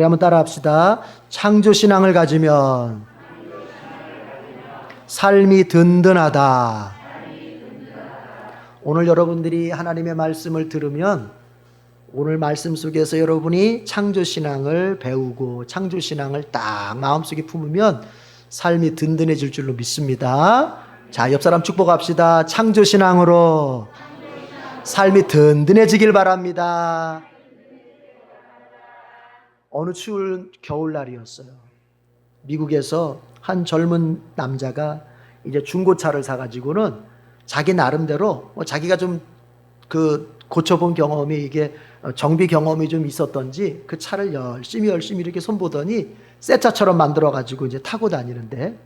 우리 한번 따라 합시다. 창조신앙을 가지면 삶이 든든하다. 오늘 여러분들이 하나님의 말씀을 들으면 오늘 말씀 속에서 여러분이 창조신앙을 배우고 창조신앙을 딱 마음속에 품으면 삶이 든든해질 줄로 믿습니다. 자, 옆 사람 축복합시다. 창조신앙으로 삶이 든든해지길 바랍니다. 어느 추운 겨울날이었어요. 미국에서 한 젊은 남자가 이제 중고차를 사가지고는 자기 나름대로 자기가 좀 고쳐본 경험이 이게 정비 경험이 좀 있었던지 그 차를 열심히 이렇게 손보더니 새 차처럼 만들어가지고 이제 타고 다니는데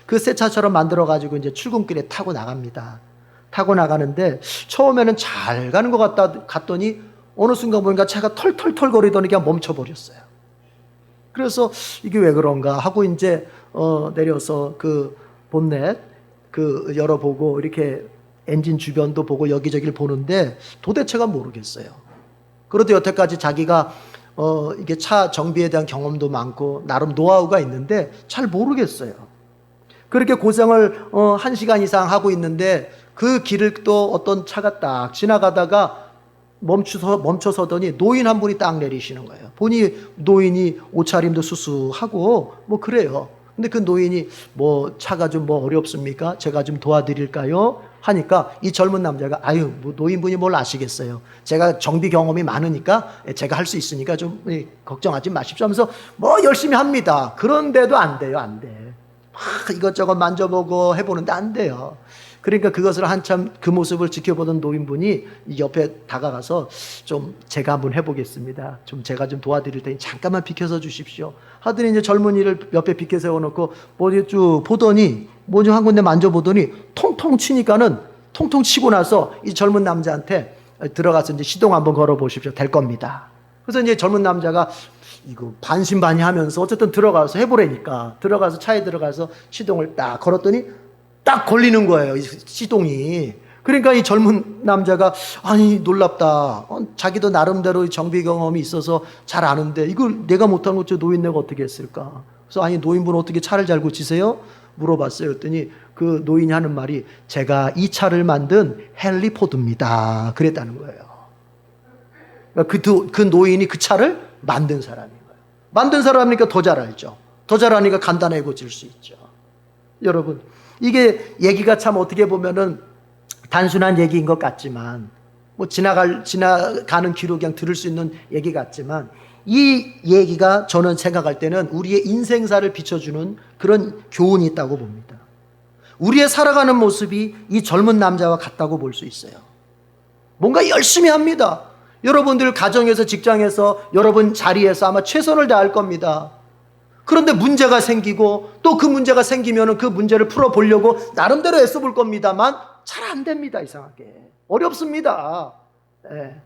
그 새 차처럼 만들어가지고 이제 출근길에 타고 나갑니다. 타고 나가는데 처음에는 잘 가는 것 같더니 어느 순간 보니까 차가 털털털 거리더니 그냥 멈춰버렸어요. 그래서 이게 왜 그런가 하고 이제 내려서 그 본넷 열어보고 이렇게 엔진 주변도 보고 여기저기를 보는데 도대체가 모르겠어요. 그래도 여태까지 자기가 이게 차 정비에 대한 경험도 많고 나름 노하우가 있는데 잘 모르겠어요. 그렇게 고생을 1시간 이상 하고 있는데 그 길을 또 어떤 차가 딱 지나가다가 멈춰서더니 노인 한 분이 딱 내리시는 거예요. 보니 노인이 옷차림도 수수하고 뭐 그래요. 근데 그 노인이 뭐 차가 좀 뭐 어렵습니까? 제가 좀 도와드릴까요? 하니까 이 젊은 남자가 아유 뭐 노인분이 뭘 아시겠어요. 제가 정비 경험이 많으니까 제가 할 수 있으니까 좀 걱정하지 마십시오 하면서 뭐 열심히 합니다. 그런데도 안 돼요. 안 돼. 막 이것저것 만져보고 해보는데 안 돼요. 그러니까 그것을 한참 그 모습을 지켜보던 노인분이 옆에 다가가서 좀 제가 한번 해보겠습니다. 좀 제가 좀 도와드릴 테니 잠깐만 비켜서 주십시오. 하더니 이제 젊은이를 옆에 비켜 세워놓고 뭐지 쭉 보더니 뭐지 한 군데 만져보더니 통통 치니까는 통통 치고 나서 이 젊은 남자한테 들어가서 이제 시동 한번 걸어보십시오. 될 겁니다. 그래서 이제 젊은 남자가 이거 반신반의하면서 어쨌든 들어가서 해보라니까 들어가서 차에 들어가서 시동을 딱 걸었더니 딱 걸리는 거예요. 이 시동이. 그러니까 이 젊은 남자가 아니 놀랍다. 자기도 나름대로 정비 경험이 있어서 잘 아는데 이걸 내가 못한 것 저 노인네가 어떻게 했을까. 그래서 아니 노인분 어떻게 차를 잘 고치세요? 물어봤어요. 그랬더니 그 노인이 하는 말이 제가 이 차를 만든 헨리 포드입니다. 그랬다는 거예요. 그러니까 그 노인이 그 차를 만든 사람인 거예요. 만든 사람이니까 더 잘 알죠. 더 잘 아니까 간단하게 고칠 수 있죠. 여러분 이게 얘기가 참 어떻게 보면은 단순한 얘기인 것 같지만 뭐 지나가는 귀로 그냥 들을 수 있는 얘기 같지만 이 얘기가 저는 생각할 때는 우리의 인생사를 비춰주는 그런 교훈이 있다고 봅니다. 우리의 살아가는 모습이 이 젊은 남자와 같다고 볼 수 있어요. 뭔가 열심히 합니다. 여러분들 가정에서 직장에서 여러분 자리에서 아마 최선을 다할 겁니다. 그런데 문제가 생기고 또 그 문제가 생기면 그 문제를 풀어보려고 나름대로 애써볼 겁니다만 잘 안 됩니다. 이상하게 어렵습니다. 네.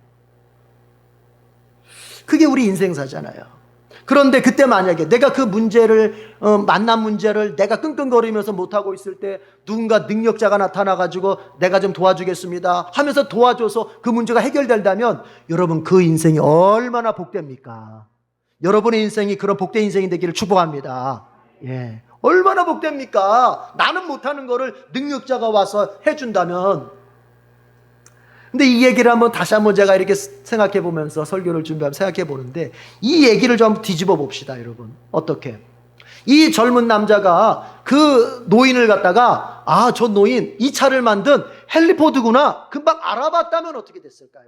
그게 우리 인생사잖아요. 그런데 그때 만약에 내가 그 문제를 만난 문제를 내가 끙끙거리면서 못하고 있을 때 누군가 능력자가 나타나가지고 내가 좀 도와주겠습니다 하면서 도와줘서 그 문제가 해결된다면 여러분 그 인생이 얼마나 복됩니까? 여러분의 인생이 그런 복된 인생이 되기를 축복합니다. 예, 얼마나 복됩니까? 나는 못하는 거를 능력자가 와서 해준다면. 근데 이 얘기를 다시 한번 제가 이렇게 생각해 보면서 설교를 준비하면 생각해 보는데 이 얘기를 좀 뒤집어 봅시다, 여러분. 어떻게? 이 젊은 남자가 그 노인을 갖다가 저 노인 이 차를 만든 헨리 포드구나 금방 알아봤다면 어떻게 됐을까요?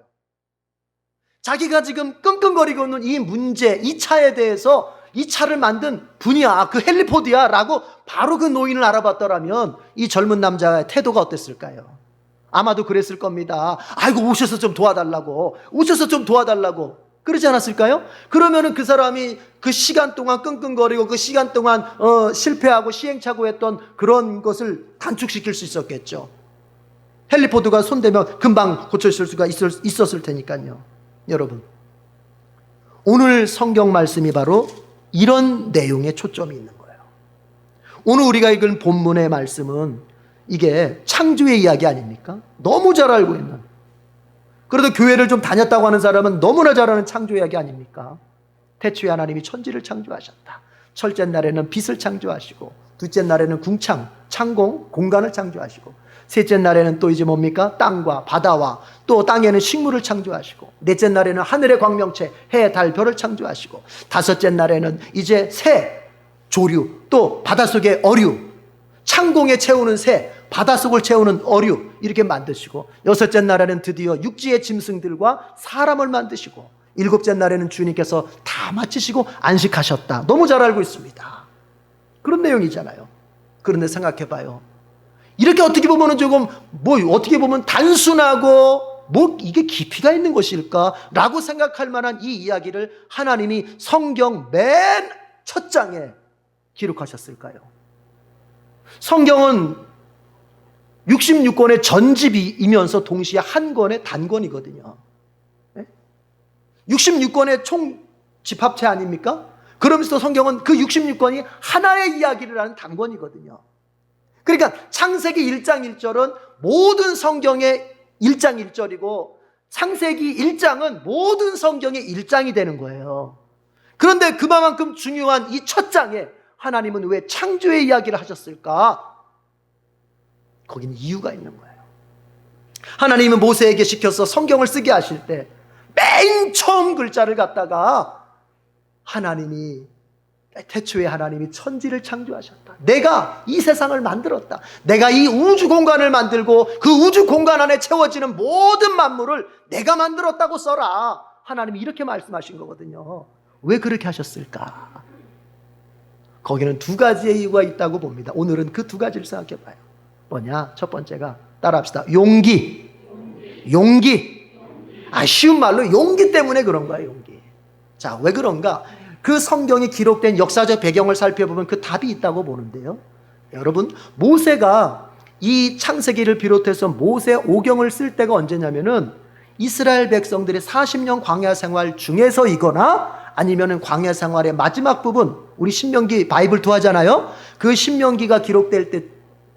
자기가 지금 끙끙거리고 있는 이 문제, 이 차에 대해서 이 차를 만든 분이야, 그 헨리 포드야 라고 바로 그 노인을 알아봤더라면 이 젊은 남자의 태도가 어땠을까요? 아마도 그랬을 겁니다. 아이고 오셔서 좀 도와달라고, 오셔서 좀 도와달라고 그러지 않았을까요? 그러면은 그 사람이 그 시간 동안 끙끙거리고 그 시간 동안 실패하고 시행착오 했던 그런 것을 단축시킬 수 있었겠죠. 헨리 포드가 손대면 금방 고쳤을 수가 있었을 테니까요. 여러분, 오늘 성경 말씀이 바로 이런 내용에 초점이 있는 거예요. 오늘 우리가 읽은 본문의 말씀은 이게 창조의 이야기 아닙니까? 너무 잘 알고 있는, 그래도 교회를 좀 다녔다고 하는 사람은 너무나 잘 아는 창조 이야기 아닙니까? 태초에 하나님이 천지를 창조하셨다. 첫째 날에는 빛을 창조하시고, 둘째 날에는 궁창, 창공, 공간을 창조하시고, 셋째 날에는 또 이제 뭡니까? 땅과 바다와 또 땅에는 식물을 창조하시고, 넷째 날에는 하늘의 광명체, 해, 달, 별을 창조하시고, 다섯째 날에는 이제 새, 조류, 또 바닷속의 어류, 창공에 채우는 새, 바닷속을 채우는 어류, 이렇게 만드시고, 여섯째 날에는 드디어 육지의 짐승들과 사람을 만드시고, 일곱째 날에는 주님께서 다 마치시고 안식하셨다. 너무 잘 알고 있습니다. 그런 내용이잖아요. 그런데 생각해 봐요. 이렇게 어떻게 보면 조금 어떻게 보면 단순하고 이게 깊이가 있는 것일까라고 생각할 만한 이 이야기를 하나님이 성경 맨 첫 장에 기록하셨을까요? 성경은 66권의 전집이면서 동시에 한 권의 단권이거든요. 66권의 총 집합체 아닙니까? 그러면서 성경은 그 66권이 하나의 이야기를 하는 단권이거든요. 그러니까 창세기 1장 1절은 모든 성경의 1장 1절이고, 창세기 1장은 모든 성경의 1장이 되는 거예요. 그런데 그만큼 중요한 이 첫 장에 하나님은 왜 창조의 이야기를 하셨을까? 거기는 이유가 있는 거예요. 하나님은 모세에게 시켜서 성경을 쓰게 하실 때 맨 처음 글자를 갖다가 하나님이, 태초에 하나님이 천지를 창조하셨다. 내가 이 세상을 만들었다. 내가 이 우주 공간을 만들고 그 우주 공간 안에 채워지는 모든 만물을 내가 만들었다고 써라. 하나님이 이렇게 말씀하신 거거든요. 왜 그렇게 하셨을까? 거기는 두 가지의 이유가 있다고 봅니다. 오늘은 그 두 가지를 생각해 봐요. 뭐냐? 첫 번째가, 따라합시다. 용기. 쉬운 말로 용기 때문에 그런 거야, 용기. 자, 왜 그런가? 그 성경이 기록된 역사적 배경을 살펴보면 그 답이 있다고 보는데요. 여러분, 모세가 이 창세기를 비롯해서 모세 오경을 쓸 때가 언제냐면은 이스라엘 백성들의 40년 광야 생활 중에서이거나 아니면은 광야 생활의 마지막 부분, 우리 신명기 바이블 투하잖아요. 그 신명기가 기록될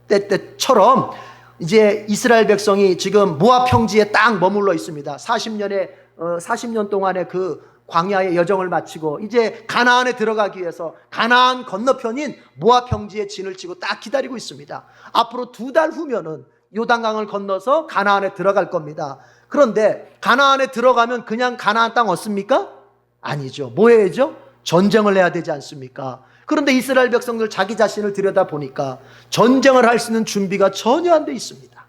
때처럼 이제 이스라엘 백성이 지금 모압 평지에 딱 머물러 있습니다. 40년 동안의 그 광야의 여정을 마치고 이제 가나안에 들어가기 위해서 가나안 건너편인 모압 평지에 진을 치고 딱 기다리고 있습니다. 앞으로 2달 후면은 요단강을 건너서 가나안에 들어갈 겁니다. 그런데 가나안에 들어가면 그냥 가나안 땅 얻습니까? 아니죠. 뭐 해야죠? 전쟁을 해야 되지 않습니까? 그런데 이스라엘 백성들 자기 자신을 들여다보니까 전쟁을 할 수 있는 준비가 전혀 안 돼 있습니다.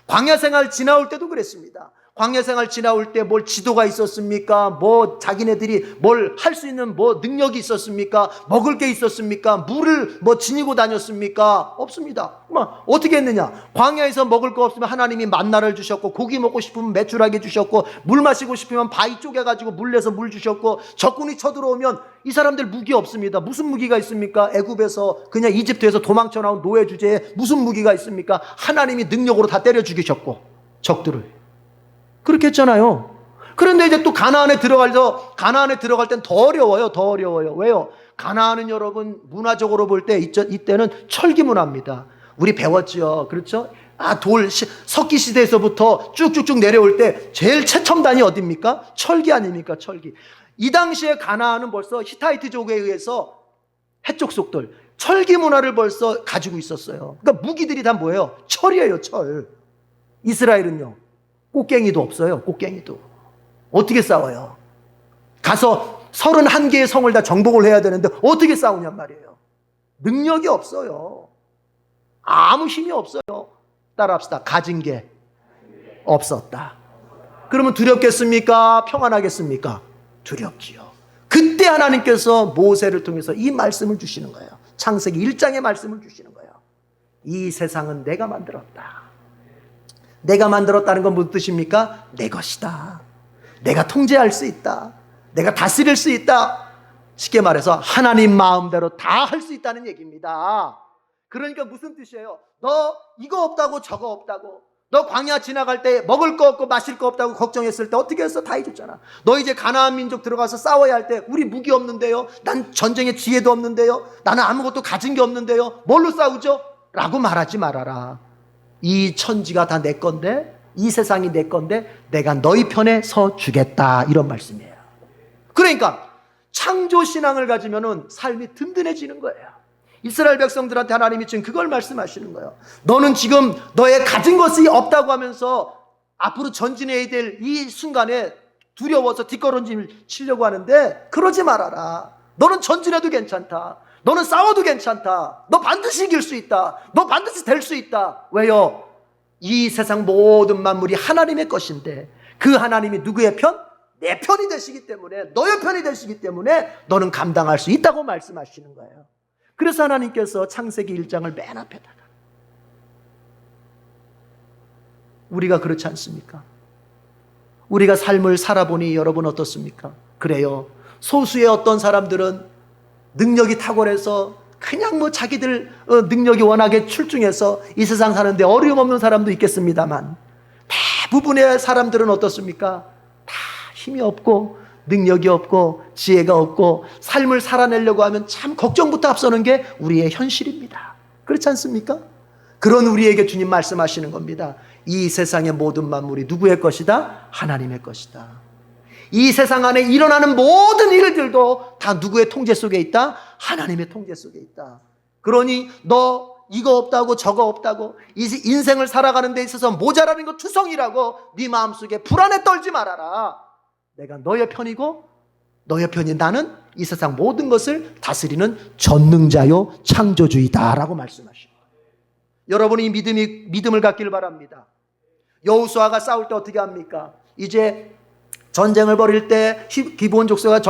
광야 생활 지나올 때도 그랬습니다. 광야 생활 지나올 때 뭘 지도가 있었습니까? 자기네들이 뭘 할 수 있는 능력이 있었습니까? 먹을 게 있었습니까? 물을 지니고 다녔습니까? 없습니다. 어떻게 했느냐? 광야에서 먹을 거 없으면 하나님이 만나를 주셨고, 고기 먹고 싶으면 메추라기 주셨고, 물 마시고 싶으면 바위 쪼개가지고 물 내서 물 주셨고, 적군이 쳐들어오면 이 사람들 무기 없습니다. 무슨 무기가 있습니까? 애굽에서 그냥 이집트에서 도망쳐 나온 노예 주제에 무슨 무기가 있습니까? 하나님이 능력으로 다 때려 죽이셨고, 적들을. 그렇게 했잖아요. 그런데 이제 또 가나안에 들어갈 땐 더 어려워요. 왜요? 가나안은 여러분 문화적으로 볼 때 이때는 철기 문화입니다. 우리 배웠죠. 그렇죠? 석기 시대에서부터 쭉쭉쭉 내려올 때 제일 최첨단이 어디입니까? 철기 아닙니까? 철기. 이 당시에 가나안은 벌써 히타이트족에 의해서 해족속들 철기 문화를 벌써 가지고 있었어요. 그러니까 무기들이 다 뭐예요? 철이에요, 철. 이스라엘은요, 꽃갱이도 없어요. 꽃갱이도. 어떻게 싸워요? 가서 31개의 성을 다 정복을 해야 되는데 어떻게 싸우냔 말이에요. 능력이 없어요. 아무 힘이 없어요. 따라합시다. 가진 게 없었다. 그러면 두렵겠습니까? 평안하겠습니까? 두렵지요. 그때 하나님께서 모세를 통해서 이 말씀을 주시는 거예요. 창세기 1장의 말씀을 주시는 거예요. 이 세상은 내가 만들었다. 내가 만들었다는 건 무슨 뜻입니까? 내 것이다. 내가 통제할 수 있다. 내가 다스릴 수 있다. 쉽게 말해서 하나님 마음대로 다 할 수 있다는 얘기입니다. 그러니까 무슨 뜻이에요? 너 이거 없다고 저거 없다고, 너 광야 지나갈 때 먹을 거 없고 마실 거 없다고 걱정했을 때 어떻게 했어? 다 해줬잖아. 너 이제 가나안 민족 들어가서 싸워야 할 때 우리 무기 없는데요, 난 전쟁의 지혜도 없는데요, 나는 아무것도 가진 게 없는데요, 뭘로 싸우죠? 라고 말하지 말아라. 이 천지가 다 내 건데, 이 세상이 내 건데 내가 너희 편에 서 주겠다, 이런 말씀이에요. 그러니까 창조 신앙을 가지면은 삶이 든든해지는 거예요. 이스라엘 백성들한테 하나님이 지금 그걸 말씀하시는 거예요. 너는 지금 너의 가진 것이 없다고 하면서 앞으로 전진해야 될 이 순간에 두려워서 뒷걸음질 치려고 하는데 그러지 말아라. 너는 전진해도 괜찮다. 너는 싸워도 괜찮다. 너 반드시 이길 수 있다. 너 반드시 될 수 있다. 왜요? 이 세상 모든 만물이 하나님의 것인데 그 하나님이 누구의 편? 내 편이 되시기 때문에, 너의 편이 되시기 때문에 너는 감당할 수 있다고 말씀하시는 거예요. 그래서 하나님께서 창세기 1장을 맨 앞에다가, 우리가 그렇지 않습니까? 우리가 삶을 살아보니 여러분 어떻습니까? 그래요. 소수의 어떤 사람들은 능력이 탁월해서 그냥 뭐 자기들 능력이 워낙에 출중해서 이 세상 사는데 어려움 없는 사람도 있겠습니다만, 대부분의 사람들은 어떻습니까? 다 힘이 없고 능력이 없고 지혜가 없고 삶을 살아내려고 하면 참 걱정부터 앞서는 게 우리의 현실입니다. 그렇지 않습니까? 그런 우리에게 주님 말씀하시는 겁니다. 이 세상의 모든 만물이 누구의 것이다? 하나님의 것이다. 이 세상 안에 일어나는 모든 일들도 다 누구의 통제 속에 있다? 하나님의 통제 속에 있다. 그러니 너 이거 없다고 저거 없다고 인생을 살아가는 데 있어서 모자라는 거 투성이라고 네 마음속에 불안에 떨지 말아라. 내가 너의 편이고 너의 편이 나는 이 세상 모든 것을 다스리는 전능자요 창조주이다라고 말씀하시고, 여러분이 믿음을 갖기를 바랍니다. 여호수아가 싸울 때 어떻게 합니까? 이제 전쟁을 벌일 때 기브온 족속과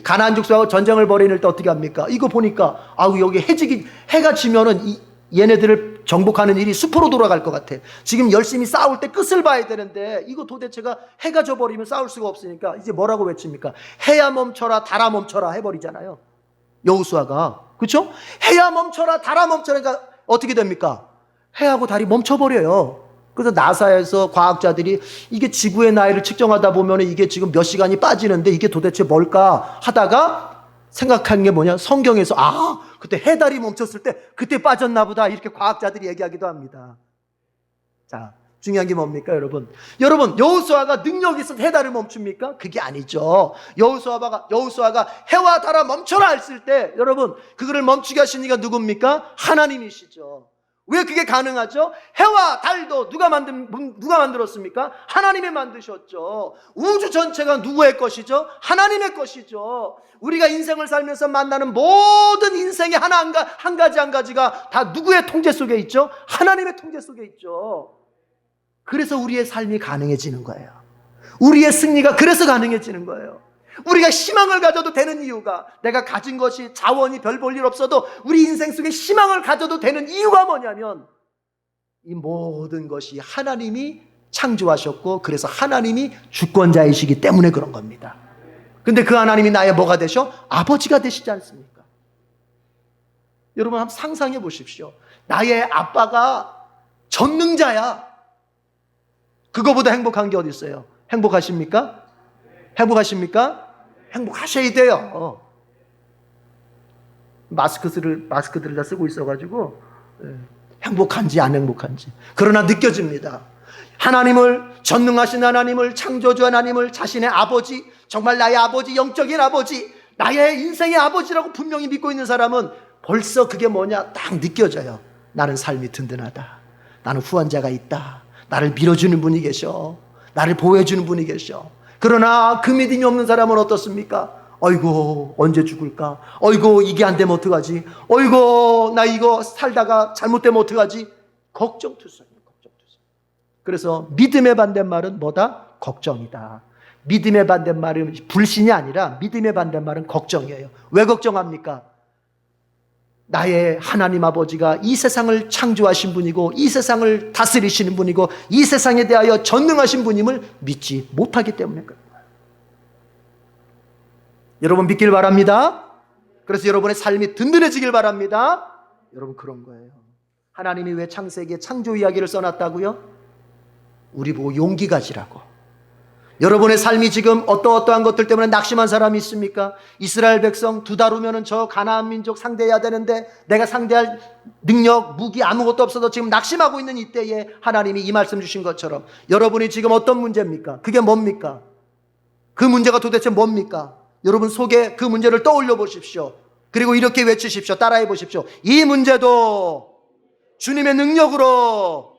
가나안 족속하고 전쟁을 벌일 때 어떻게 합니까? 이거 보니까 여기 해가 지면은 얘네들을 정복하는 일이 수포로 돌아갈 것 같아. 지금 열심히 싸울 때 끝을 봐야 되는데 이거 도대체가 해가 져버리면 싸울 수가 없으니까 이제 뭐라고 외칩니까? 해야 멈춰라 달아 멈춰라 해버리잖아요, 여호수아가. 그렇죠? 해야 멈춰라 달아 멈춰라. 그러니까 어떻게 됩니까? 해하고 달이 멈춰버려요. 그래서 나사에서 과학자들이 이게 지구의 나이를 측정하다 보면 이게 지금 몇 시간이 빠지는데 이게 도대체 뭘까 하다가 생각한 게 뭐냐, 성경에서 그때 해달이 멈췄을 때 그때 빠졌나 보다 이렇게 과학자들이 얘기하기도 합니다. 자, 중요한 게 뭡니까 여러분? 여호수아가 능력이 있어서 해달을 멈춥니까? 그게 아니죠. 여호수아가 해와 달아 멈춰라 했을 때 여러분, 그거를 멈추게 하신 이가 누굽니까? 하나님이시죠. 왜 그게 가능하죠? 해와 달도 누가 만들었습니까? 하나님이 만드셨죠. 우주 전체가 누구의 것이죠? 하나님의 것이죠. 우리가 인생을 살면서 만나는 모든 인생의 한 가지가 다 누구의 통제 속에 있죠? 하나님의 통제 속에 있죠. 그래서 우리의 삶이 가능해지는 거예요. 우리의 승리가 그래서 가능해지는 거예요. 우리가 희망을 가져도 되는 이유가, 내가 가진 것이 자원이 별 볼 일 없어도 우리 인생 속에 희망을 가져도 되는 이유가 뭐냐면, 이 모든 것이 하나님이 창조하셨고 그래서 하나님이 주권자이시기 때문에 그런 겁니다. 근데 그 하나님이 나의 뭐가 되셔? 아버지가 되시지 않습니까? 여러분 한번 상상해 보십시오. 나의 아빠가 전능자야. 그거보다 행복한 게 어디 있어요? 행복하십니까? 행복하셔야 돼요. 마스크들을 다 쓰고 있어가지고 행복한지 안 행복한지. 그러나 느껴집니다. 전능하신 하나님을, 창조주 하나님을 자신의 아버지, 정말 나의 아버지, 영적인 아버지, 나의 인생의 아버지라고 분명히 믿고 있는 사람은 벌써 그게 뭐냐 딱 느껴져요. 나는 삶이 든든하다. 나는 후원자가 있다. 나를 밀어주는 분이 계셔. 나를 보호해주는 분이 계셔. 그러나 그 믿음이 없는 사람은 어떻습니까? 어이고 언제 죽을까? 어이고 이게 안 되면 어떡하지? 어이고 나 이거 살다가 잘못되면 어떡하지? 걱정투성이에요. 그래서 믿음의 반대말은 뭐다? 걱정이다. 믿음의 반대말은 불신이 아니라 믿음의 반대말은 걱정이에요. 왜 걱정합니까? 나의 하나님 아버지가 이 세상을 창조하신 분이고 이 세상을 다스리시는 분이고 이 세상에 대하여 전능하신 분임을 믿지 못하기 때문에 그런 거예요. 여러분 믿길 바랍니다. 그래서 여러분의 삶이 든든해지길 바랍니다. 여러분 그런 거예요. 하나님이 왜 창세기에 창조 이야기를 써놨다고요? 우리 보고 용기 가지라고. 여러분의 삶이 지금 어떠한 것들 때문에 낙심한 사람이 있습니까? 이스라엘 백성 2달 후면은 저 가나안 민족 상대해야 되는데 내가 상대할 능력, 무기 아무것도 없어서 지금 낙심하고 있는 이때에 하나님이 이 말씀 주신 것처럼 여러분이 지금 어떤 문제입니까? 그게 뭡니까? 그 문제가 도대체 뭡니까? 여러분 속에 그 문제를 떠올려 보십시오. 그리고 이렇게 외치십시오. 따라해 보십시오. 이 문제도 주님의 능력으로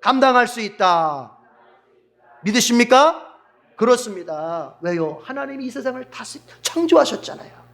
감당할 수 있다. 믿으십니까? 그렇습니다. 왜요? 하나님이 이 세상을 다시 창조하셨잖아요.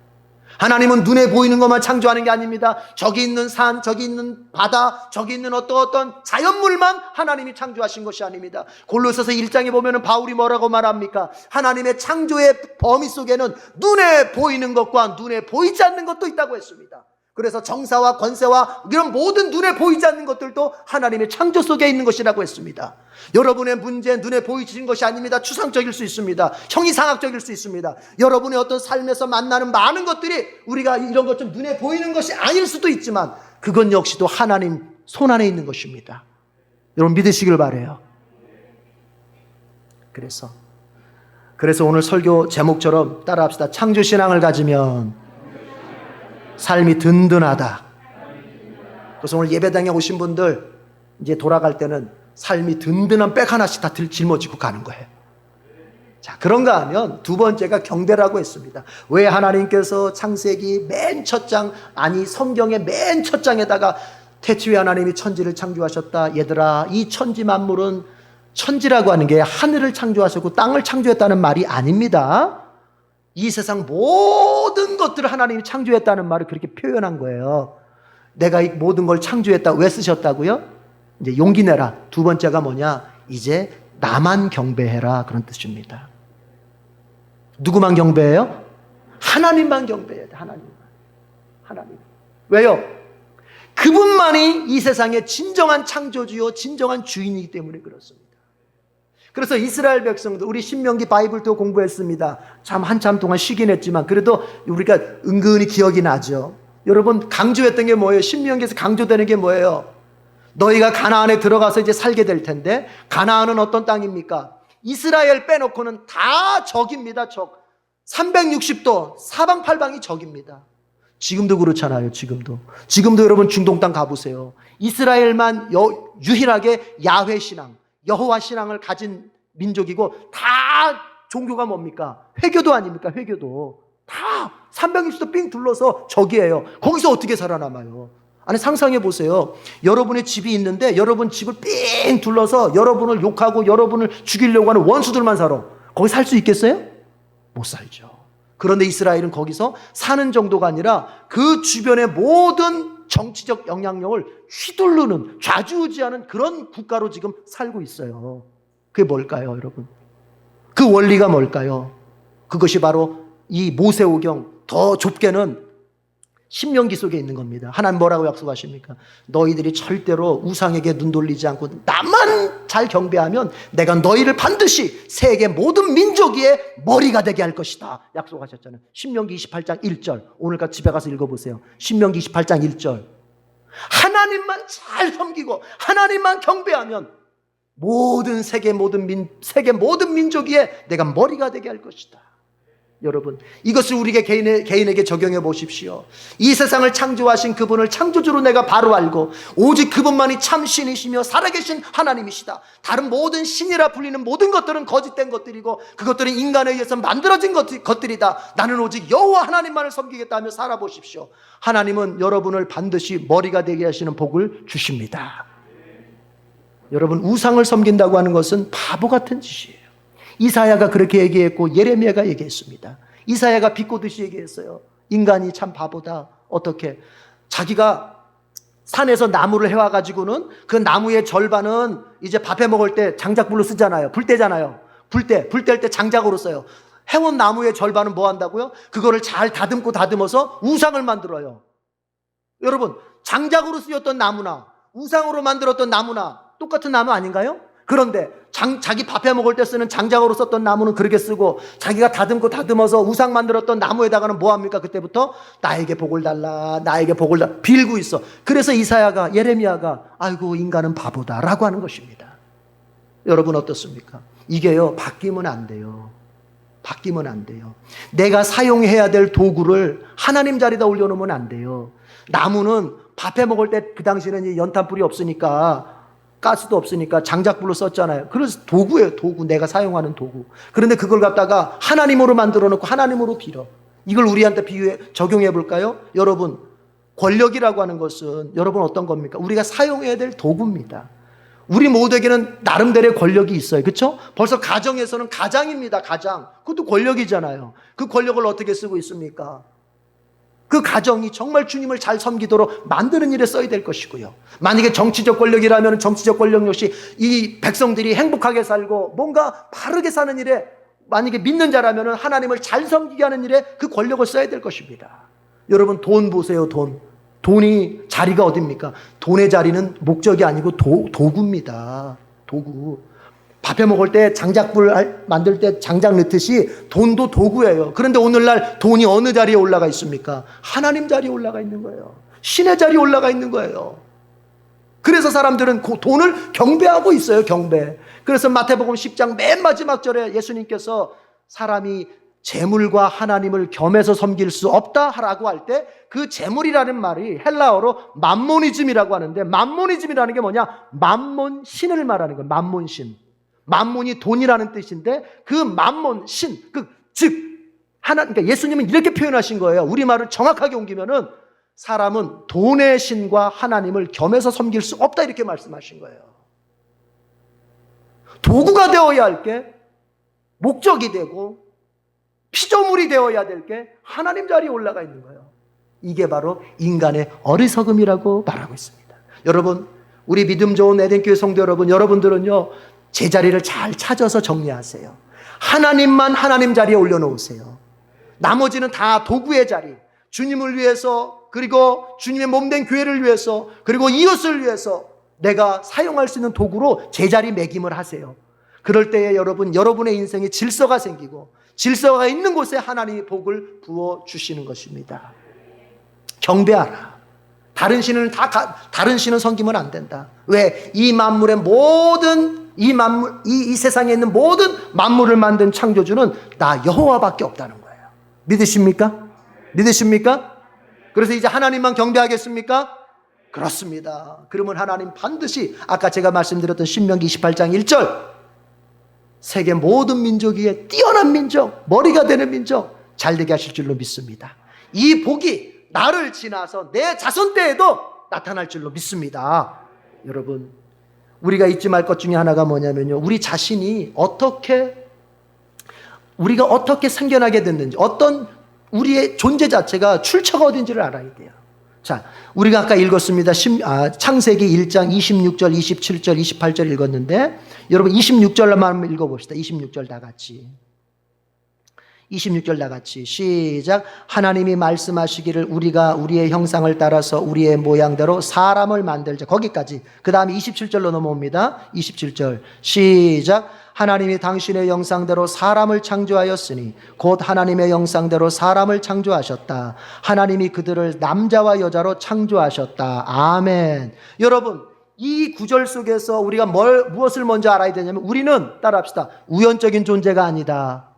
하나님은 눈에 보이는 것만 창조하는 게 아닙니다. 저기 있는 산, 저기 있는 바다, 저기 있는 어떤 자연물만 하나님이 창조하신 것이 아닙니다. 골로새서 1장에 보면 바울이 뭐라고 말합니까? 하나님의 창조의 범위 속에는 눈에 보이는 것과 눈에 보이지 않는 것도 있다고 했습니다. 그래서 정사와 권세와 이런 모든 눈에 보이지 않는 것들도 하나님의 창조 속에 있는 것이라고 했습니다. 여러분의 문제 눈에 보이시는 것이 아닙니다. 추상적일 수 있습니다. 형이상학적일 수 있습니다. 여러분의 어떤 삶에서 만나는 많은 것들이 우리가 이런 것 좀 눈에 보이는 것이 아닐 수도 있지만 그건 역시도 하나님 손 안에 있는 것입니다. 여러분 믿으시길 바라요. 그래서 오늘 설교 제목처럼 따라합시다. 창조신앙을 가지면 삶이 든든하다. 그래서 오늘 예배당에 오신 분들 이제 돌아갈 때는 삶이 든든한 백 하나씩 다 짊어지고 가는 거예요. 자, 그런가 하면 두 번째가 경배라고 했습니다. 왜 하나님께서 창세기 맨 첫 장, 아니 성경의 맨 첫 장에다가 태초에 하나님이 천지를 창조하셨다. 얘들아, 이 천지 만물은 천지라고 하는 게 하늘을 창조하셨고 땅을 창조했다는 말이 아닙니다. 이 세상 모든 것들을 하나님이 창조했다는 말을 그렇게 표현한 거예요. 내가 이 모든 걸 창조했다. 왜 쓰셨다고요? 이제 용기 내라. 두 번째가 뭐냐? 이제 나만 경배해라. 그런 뜻입니다. 누구만 경배해요? 하나님만 경배해야 돼. 하나님. 왜요? 그분만이 이 세상의 진정한 창조주요, 진정한 주인이기 때문에 그렇습니다. 그래서 이스라엘 백성도 우리 신명기 바이블도 공부했습니다. 참 한참 동안 쉬긴 했지만 그래도 우리가 은근히 기억이 나죠. 여러분 강조했던 게 뭐예요? 신명기에서 강조되는 게 뭐예요? 너희가 가나안에 들어가서 이제 살게 될 텐데 가나안은 어떤 땅입니까? 이스라엘 빼놓고는 다 적입니다. 적. 360도 사방팔방이 적입니다. 지금도 그렇잖아요. 지금도 여러분 중동 땅 가보세요. 이스라엘만 유일하게 야훼 신앙, 여호와 신앙을 가진 민족이고 다 종교가 뭡니까? 회교도 아닙니까? 회교도 다 360도 삥 둘러서 적이에요. 거기서 어떻게 살아남아요? 아니 상상해 보세요. 여러분의 집이 있는데 여러분 집을 삥 둘러서 여러분을 욕하고 여러분을 죽이려고 하는 원수들만 살아. 거기 살 수 있겠어요? 못 살죠. 그런데 이스라엘은 거기서 사는 정도가 아니라 그 주변의 모든 정치적 영향력을 휘두르는, 좌지우지하는 그런 국가로 지금 살고 있어요. 그게 뭘까요, 여러분? 그 원리가 뭘까요? 그것이 바로 이 모세오경, 더 좁게는 신명기 속에 있는 겁니다. 하나님 뭐라고 약속하십니까? 너희들이 절대로 우상에게 눈 돌리지 않고 나만 잘 경배하면 내가 너희를 반드시 세계 모든 민족 위에 머리가 되게 할 것이다. 약속하셨잖아요. 신명기 28장 1절. 오늘까지 집에 가서 읽어보세요. 신명기 28장 1절. 하나님만 잘 섬기고 하나님만 경배하면 세계 모든 민족 위에 내가 머리가 되게 할 것이다. 여러분, 이것을 우리에게 개인에게 적용해 보십시오. 이 세상을 창조하신 그분을 창조주로 내가 바로 알고 오직 그분만이 참 신이시며 살아계신 하나님이시다. 다른 모든 신이라 불리는 모든 것들은 거짓된 것들이고 그것들은 인간에 의해서 만들어진 것들이다. 나는 오직 여호와 하나님만을 섬기겠다 하며 살아보십시오. 하나님은 여러분을 반드시 머리가 되게 하시는 복을 주십니다. 여러분, 우상을 섬긴다고 하는 것은 바보 같은 짓이에요. 이사야가 그렇게 얘기했고 예레미야가 얘기했습니다. 이사야가 비꼬듯이 얘기했어요. 인간이 참 바보다. 어떻게? 자기가 산에서 나무를 해와가지고는 그 나무의 절반은 이제 밥해 먹을 때 장작불로 쓰잖아요. 불때잖아요. 불뗄 때 장작으로 써요. 해온 나무의 절반은 뭐 한다고요? 그거를 잘 다듬어서 우상을 만들어요. 여러분, 장작으로 쓰였던 나무나 우상으로 만들었던 나무나 똑같은 나무 아닌가요? 그런데 자기 밥해 먹을 때 쓰는 장작으로 썼던 나무는 그렇게 쓰고 자기가 다듬어서 우상 만들었던 나무에다가는 뭐합니까? 그때부터 나에게 복을 달라 빌고 있어. 그래서 예레미야가 아이고 인간은 바보다 라고 하는 것입니다. 여러분 어떻습니까? 이게요 바뀌면 안 돼요. 내가 사용해야 될 도구를 하나님 자리에다 올려놓으면 안 돼요. 나무는 밥해 먹을 때 그 당시에는 연탄불이 없으니까 가스도 없으니까 장작불로 썼잖아요. 그래서 도구예요. 도구. 내가 사용하는 도구. 그런데 그걸 갖다가 하나님으로 만들어 놓고 하나님으로 빌어. 이걸 우리한테 적용해 볼까요? 여러분, 권력이라고 하는 것은 여러분 어떤 겁니까? 우리가 사용해야 될 도구입니다. 우리 모두에게는 나름대로의 권력이 있어요. 그렇죠? 벌써 가정에서는 가장입니다. 가장. 그것도 권력이잖아요. 그 권력을 어떻게 쓰고 있습니까? 그 가정이 정말 주님을 잘 섬기도록 만드는 일에 써야 될 것이고요. 만약에 정치적 권력이라면 정치적 권력 역시 이 백성들이 행복하게 살고 뭔가 바르게 사는 일에, 만약에 믿는 자라면 하나님을 잘 섬기게 하는 일에 그 권력을 써야 될 것입니다. 여러분, 돈 보세요. 돈이 자리가 어딥니까? 돈의 자리는 목적이 아니고 도구입니다. 도구. 밥해 먹을 때 장작불 만들 때 장작 넣듯이 돈도 도구예요. 그런데 오늘날 돈이 어느 자리에 올라가 있습니까? 하나님 자리에 올라가 있는 거예요. 신의 자리에 올라가 있는 거예요. 그래서 사람들은 돈을 경배하고 있어요. 경배. 그래서 마태복음 10장 맨 마지막 절에 예수님께서 사람이 재물과 하나님을 겸해서 섬길 수 없다라고 할 때 그 재물이라는 말이 헬라어로 맘모니즘이라고 하는데, 맘모니즘이라는 게 뭐냐? 맘몬신을 말하는 거예요. 맘몬신. 맘몬이 돈이라는 뜻인데 그 맘몬신, 그러니까 예수님은 이렇게 표현하신 거예요. 우리말을 정확하게 옮기면은 사람은 돈의 신과 하나님을 겸해서 섬길 수 없다, 이렇게 말씀하신 거예요. 도구가 되어야 할 게 목적이 되고 피조물이 되어야 될 게 하나님 자리에 올라가 있는 거예요. 이게 바로 인간의 어리석음이라고 말하고 있습니다. 여러분, 우리 믿음 좋은 에덴교회 성도 여러분, 여러분들은요, 제자리를 잘 찾아서 정리하세요. 하나님만 하나님 자리에 올려놓으세요. 나머지는 다 도구의 자리, 주님을 위해서, 그리고 주님의 몸된 교회를 위해서, 그리고 이웃을 위해서 내가 사용할 수 있는 도구로 제자리 매김을 하세요. 그럴 때에 여러분의 인생에 질서가 생기고, 질서가 있는 곳에 하나님이 복을 부어주시는 것입니다. 경배하라. 다른 신은 섬기면 안 된다. 왜? 이 만물의 모든 이 세상에 있는 모든 만물을 만든 창조주는 나 여호와밖에 없다는 거예요. 믿으십니까? 믿으십니까? 그래서 이제 하나님만 경배하겠습니까? 그렇습니다. 그러면 하나님 반드시 아까 제가 말씀드렸던 신명기 28장 1절, 세계 모든 민족 위에 뛰어난 민족, 머리가 되는 민족 잘되게 하실 줄로 믿습니다. 이 복이 나를 지나서 내 자손 때에도 나타날 줄로 믿습니다. 여러분, 우리가 잊지 말 것 중에 하나가 뭐냐면요, 우리 자신이 우리가 어떻게 생겨나게 됐는지, 어떤 우리의 존재 자체가 출처가 어딘지를 알아야 돼요. 자, 우리가 아까 읽었습니다. 창세기 1장 26절, 27절, 28절 읽었는데, 여러분 26절만 한번 읽어봅시다. 26절 다 같이. 26절 다 같이 시작. 하나님이 말씀하시기를 우리가 우리의 형상을 따라서 우리의 모양대로 사람을 만들자. 거기까지. 그 다음에 27절로 넘어옵니다. 27절 시작. 하나님이 당신의 형상대로 사람을 창조하였으니 곧 하나님의 형상대로 사람을 창조하셨다. 하나님이 그들을 남자와 여자로 창조하셨다. 아멘. 여러분, 이 구절 속에서 우리가 무엇을 먼저 알아야 되냐면, 우리는 따라합시다. 우연적인 존재가 아니다.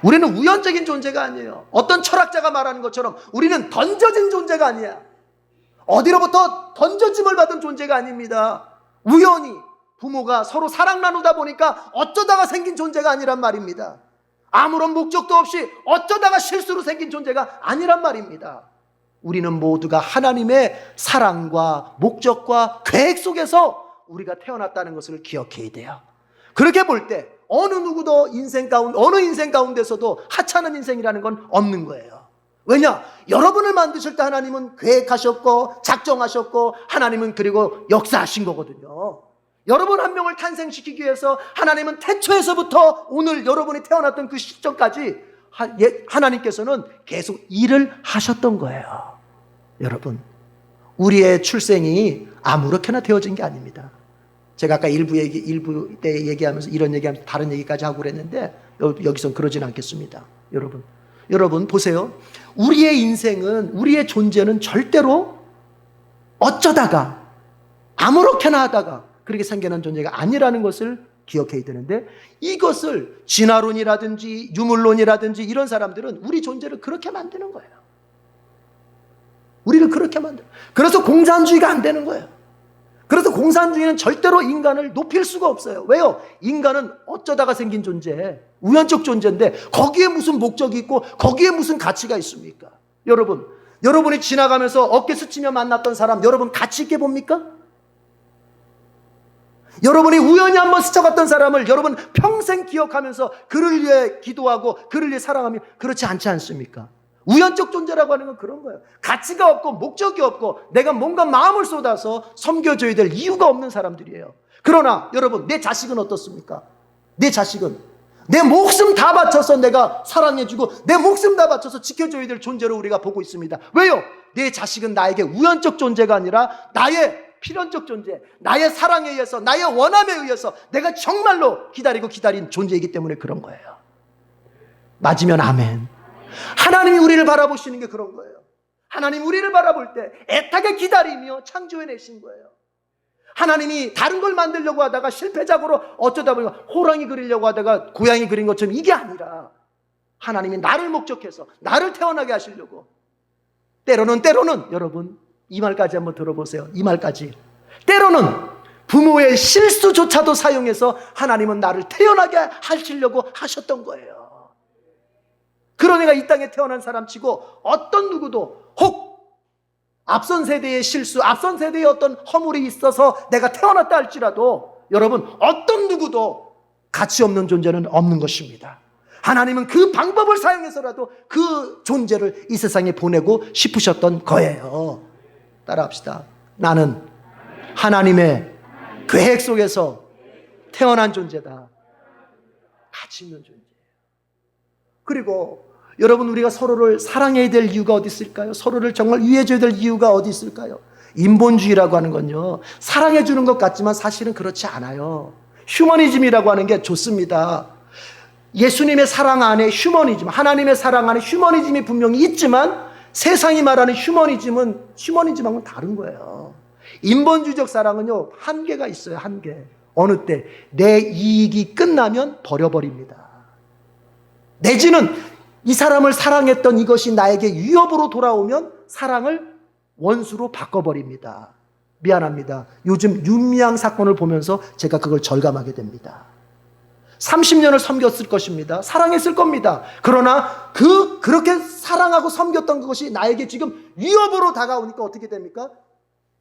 우리는 우연적인 존재가 아니에요. 어떤 철학자가 말하는 것처럼 우리는 던져진 존재가 아니야. 어디로부터 던져짐을 받은 존재가 아닙니다. 우연히 부모가 서로 사랑 나누다 보니까 어쩌다가 생긴 존재가 아니란 말입니다. 아무런 목적도 없이 어쩌다가 실수로 생긴 존재가 아니란 말입니다. 우리는 모두가 하나님의 사랑과 목적과 계획 속에서 우리가 태어났다는 것을 기억해야 돼요. 그렇게 볼 때 어느 누구도 어느 인생 가운데서도 하찮은 인생이라는 건 없는 거예요. 왜냐? 여러분을 만드실 때 하나님은 계획하셨고 작정하셨고, 하나님은 그리고 역사하신 거거든요. 여러분 한 명을 탄생시키기 위해서 하나님은 태초에서부터 오늘 여러분이 태어났던 그 시점까지 하나님께서는 계속 일을 하셨던 거예요. 여러분, 우리의 출생이 아무렇게나 되어진 게 아닙니다. 제가 아까 일부 때 얘기하면서 이런 얘기하면서 다른 얘기까지 하고 그랬는데, 여기선 그러진 않겠습니다. 여러분 보세요. 우리의 인생은, 우리의 존재는 절대로 어쩌다가 아무렇게나 하다가 그렇게 생겨난 존재가 아니라는 것을 기억해야 되는데, 이것을 진화론이라든지 유물론이라든지 이런 사람들은 우리 존재를 그렇게 만드는 거예요. 우리를 그렇게 만들어. 그래서 공산주의가 안 되는 거예요. 그래서 공산주의는 절대로 인간을 높일 수가 없어요. 왜요? 인간은 어쩌다가 생긴 존재, 우연적 존재인데 거기에 무슨 목적이 있고 거기에 무슨 가치가 있습니까? 여러분이 지나가면서 어깨 스치며 만났던 사람 여러분 가치 있게 봅니까? 여러분이 우연히 한번 스쳐갔던 사람을 여러분 평생 기억하면서 그를 위해 기도하고 그를 위해 사랑하며 그렇지 않지 않습니까? 우연적 존재라고 하는 건 그런 거예요. 가치가 없고 목적이 없고 내가 뭔가 마음을 쏟아서 섬겨줘야 될 이유가 없는 사람들이에요. 그러나 여러분 내 자식은 어떻습니까? 내 자식은 내 목숨 다 바쳐서 내가 사랑해주고 내 목숨 다 바쳐서 지켜줘야 될 존재로 우리가 보고 있습니다. 왜요? 내 자식은 나에게 우연적 존재가 아니라 나의 필연적 존재, 나의 사랑에 의해서 나의 원함에 의해서 내가 정말로 기다린 존재이기 때문에 그런 거예요. 맞으면 아멘. 하나님이 우리를 바라보시는 게 그런 거예요. 하나님 우리를 바라볼 때 애타게 기다리며 창조해내신 거예요. 하나님이 다른 걸 만들려고 하다가 실패작으로 어쩌다 보니까 호랑이 그리려고 하다가 고양이 그린 것처럼 이게 아니라 하나님이 나를 목적해서 나를 태어나게 하시려고 때로는 여러분 이 말까지 한번 들어보세요. 이 말까지 때로는 부모의 실수조차도 사용해서 하나님은 나를 태어나게 하시려고 하셨던 거예요. 그런 애가 이 땅에 태어난 사람 치고 어떤 누구도 혹 앞선 세대의 실수, 앞선 세대의 어떤 허물이 있어서 내가 태어났다 할지라도 여러분 어떤 누구도 가치 없는 존재는 없는 것입니다. 하나님은 그 방법을 사용해서라도 그 존재를 이 세상에 보내고 싶으셨던 거예요. 따라합시다. 나는 하나님의 계획 속에서 태어난 존재다. 가치 있는 존재예요. 그리고 여러분 우리가 서로를 사랑해야 될 이유가 어디 있을까요? 서로를 정말 위해줘야 될 이유가 어디 있을까요? 인본주의라고 하는 건요 사랑해 주는 것 같지만 사실은 그렇지 않아요. 휴머니즘이라고 하는 게 좋습니다. 예수님의 사랑 안에 휴머니즘, 하나님의 사랑 안에 휴머니즘이 분명히 있지만 세상이 말하는 휴머니즘하고는 다른 거예요. 인본주의적 사랑은요 한계가 있어요. 한계. 어느 때 내 이익이 끝나면 버려버립니다. 내지는 이 사람을 사랑했던 이것이 나에게 위협으로 돌아오면 사랑을 원수로 바꿔버립니다. 미안합니다. 요즘 윤미향 사건을 보면서 제가 그걸 절감하게 됩니다. 30년을 섬겼을 것입니다. 사랑했을 겁니다. 그러나 그렇게 사랑하고 섬겼던 그것이 나에게 지금 위협으로 다가오니까 어떻게 됩니까?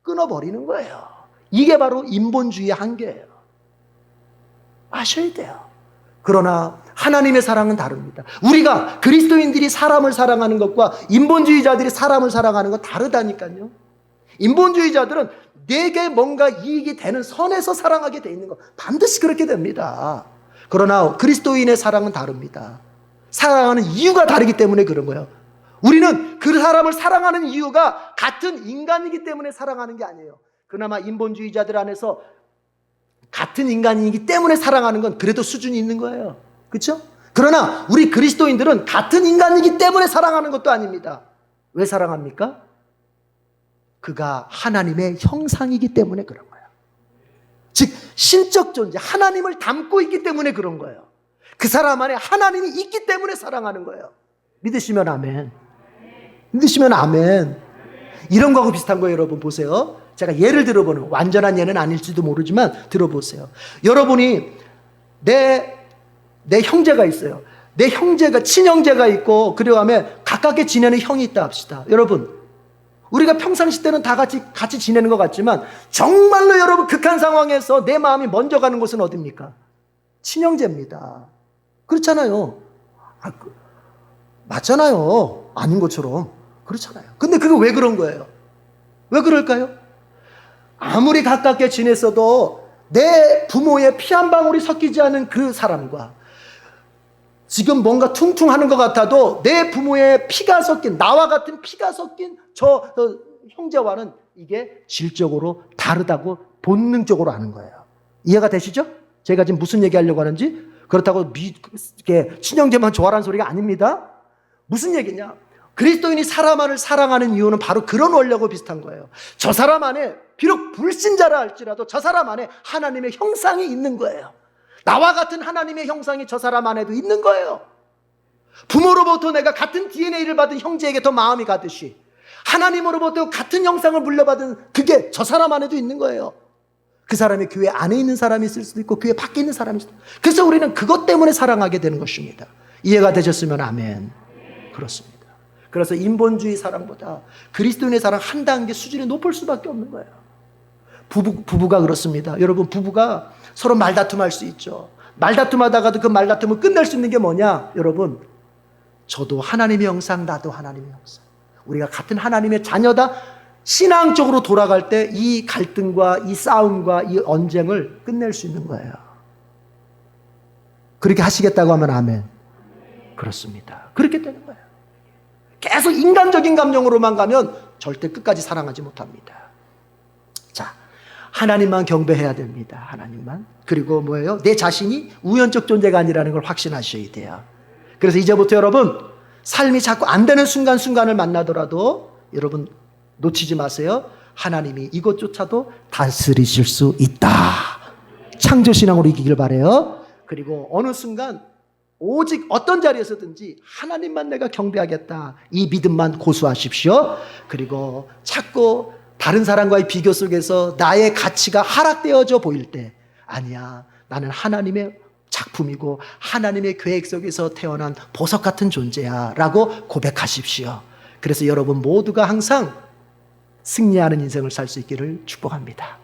끊어버리는 거예요. 이게 바로 인본주의의 한계예요. 아셔야 돼요. 그러나 하나님의 사랑은 다릅니다. 우리가 그리스도인들이 사람을 사랑하는 것과 인본주의자들이 사람을 사랑하는 건 다르다니까요. 인본주의자들은 내게 뭔가 이익이 되는 선에서 사랑하게 돼 있는 거 반드시 그렇게 됩니다. 그러나 그리스도인의 사랑은 다릅니다. 사랑하는 이유가 다르기 때문에 그런 거예요. 우리는 그 사람을 사랑하는 이유가 같은 인간이기 때문에 사랑하는 게 아니에요. 그나마 인본주의자들 안에서 같은 인간이기 때문에 사랑하는 건 그래도 수준이 있는 거예요. 그렇죠? 그러나 우리 그리스도인들은 같은 인간이기 때문에 사랑하는 것도 아닙니다. 왜 사랑합니까? 그가 하나님의 형상이기 때문에 그런 거예요. 즉 신적 존재, 하나님을 담고 있기 때문에 그런 거예요. 그 사람 안에 하나님이 있기 때문에 사랑하는 거예요. 믿으시면 아멘. 믿으시면 아멘. 이런 거하고 비슷한 거예요. 여러분 보세요. 제가 예를 들어보는, 완전한 예는 아닐지도 모르지만 들어보세요. 여러분이 내 형제가 있어요. 내 형제가, 친형제가 있고 그리고 하면 가깝게 지내는 형이 있다 합시다. 여러분 우리가 평상시 때는 다 같이 지내는 것 같지만 정말로 여러분 극한 상황에서 내 마음이 먼저 가는 곳은 어디입니까? 친형제입니다. 그렇잖아요. 맞잖아요. 아닌 것처럼. 그렇잖아요. 근데 그게 왜 그런 거예요? 왜 그럴까요? 아무리 가깝게 지냈어도 내 부모의 피 한 방울이 섞이지 않은 그 사람과 지금 뭔가 퉁퉁하는 것 같아도 내 부모의 피가 섞인, 나와 같은 피가 섞인 저 형제와는 이게 질적으로 다르다고 본능적으로 아는 거예요. 이해가 되시죠? 제가 지금 무슨 얘기하려고 하는지? 그렇다고 친형제만 좋아라는 소리가 아닙니다. 무슨 얘기냐? 그리스도인이 사람을 사랑하는 이유는 바로 그런 원리하고 비슷한 거예요. 저 사람 안에 비록 불신자라 할지라도 저 사람 안에 하나님의 형상이 있는 거예요. 나와 같은 하나님의 형상이 저 사람 안에도 있는 거예요. 부모로부터 내가 같은 DNA를 받은 형제에게 더 마음이 가듯이 하나님으로부터 같은 형상을 물려받은 그게 저 사람 안에도 있는 거예요. 그 사람이 교회 안에 있는 사람이 있을 수도 있고 교회 밖에 있는 사람이 있을 수도 있고. 그래서 우리는 그것 때문에 사랑하게 되는 것입니다. 이해가 되셨으면 아멘. 그렇습니다. 그래서 인본주의 사랑보다 그리스도인의 사랑 한 단계 수준이 높을 수밖에 없는 거예요. 부부가 그렇습니다. 여러분, 부부가 서로 말다툼할 수 있죠. 말다툼하다가도 그 말다툼을 끝낼 수 있는 게 뭐냐? 여러분, 저도 하나님의 형상, 나도 하나님의 형상. 우리가 같은 하나님의 자녀다. 신앙적으로 돌아갈 때 이 갈등과 이 싸움과 이 언쟁을 끝낼 수 있는 거예요. 그렇게 하시겠다고 하면 아멘. 그렇습니다. 그렇게 되는 거예요. 계속 인간적인 감정으로만 가면 절대 끝까지 사랑하지 못합니다. 자, 하나님만 경배해야 됩니다. 하나님만. 그리고 뭐예요? 내 자신이 우연적 존재가 아니라는 걸 확신하셔야 돼요. 그래서 이제부터 여러분, 삶이 자꾸 안 되는 순간순간을 만나더라도 여러분 놓치지 마세요. 하나님이 이것조차도 다스리실 수 있다. 창조신앙으로 이기길 바라요. 그리고 어느 순간 오직 어떤 자리에서든지 하나님만 내가 경배하겠다. 이 믿음만 고수하십시오. 그리고 자꾸 다른 사람과의 비교 속에서 나의 가치가 하락되어져 보일 때, 아니야, 나는 하나님의 작품이고 하나님의 계획 속에서 태어난 보석 같은 존재야 라고 고백하십시오. 그래서 여러분 모두가 항상 승리하는 인생을 살 수 있기를 축복합니다.